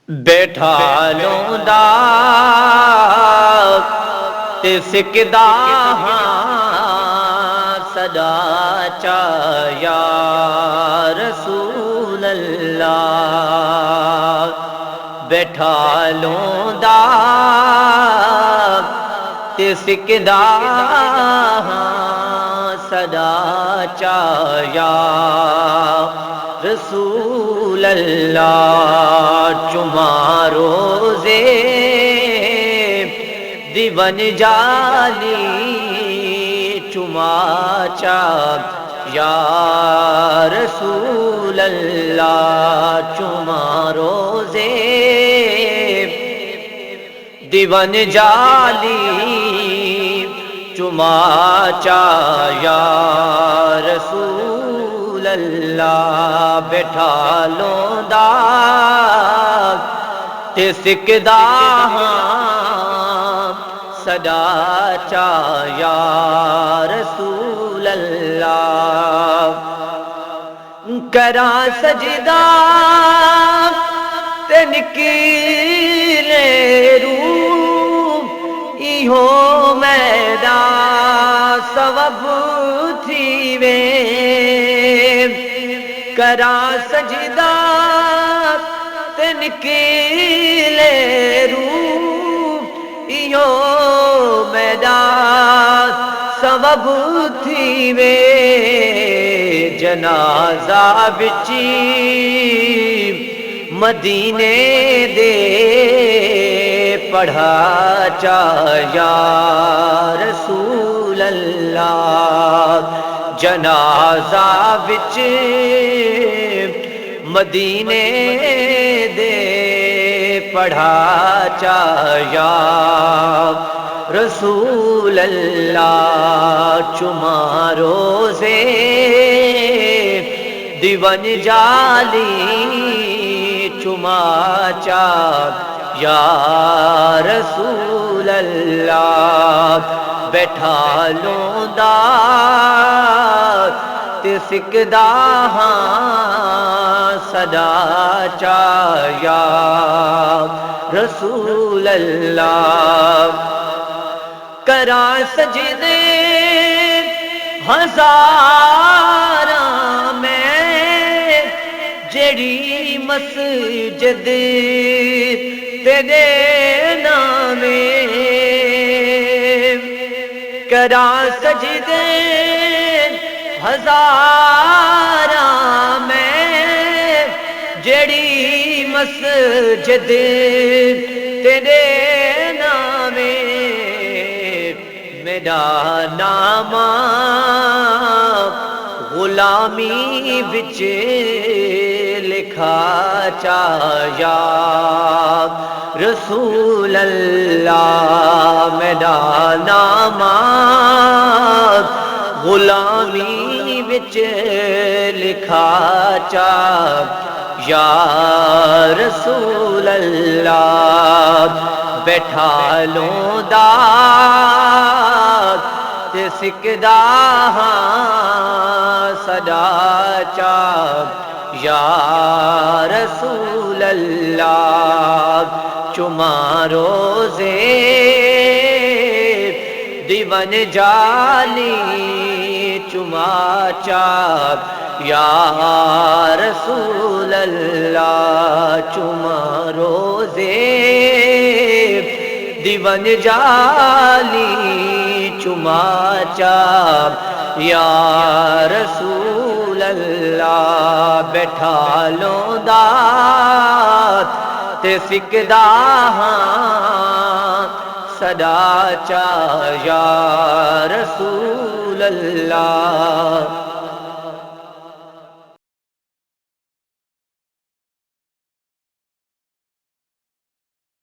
بیٹھا لوندا تے سکدا ہاں صدا چا یا رسول اللہ بیٹھا لوندا تے سکدا ہاں صدا چا یا رسول اللہ چما روزے دیوان جالی چما چاپ یا رسول اللہ چما روزے دیوان جالی چما چا یا رسول اللہ بیٹھا لوندا تے سکدا ہاں صدا چا یا رسول اللہ کراں سجدہ تے نکلے روح ایہو میدان سبب تھی وے کراں سجدہ تے نکلے روح ایہو میدان سبب تھی وے جنازہ بچی مدینے دے پڑھا چا یا رسول اللہ جنازہ بچ مدینے دے پڑھا چا یا رسول اللہ چما روزے دیوان جالی چما چا یا رسول اللہ بیٹھا لوندا تے سکدا ہاں صدا چا یا رسول اللہ کراں سجدے ہزاراں میں جڑی مسجد تیرے نامے کراں سجدے ہزاراں میں جڑی مسجد تیرے نامے میرا نام غلامی بچ لکھا چا یا رسول اللہ میرا نام غلامی بچ لکھا چا یا رسول اللہ بیٹھا لوندا تے سکدا ہاں صدا چا یا رسول اللہ چما روزے دیوان جالی چما چا یا رسول اللہ چما روزے دیوان جالی چما چا یا رسول اللہ بیٹھا لوندا تے سکدا ہاں صدا چا یا رسول اللہ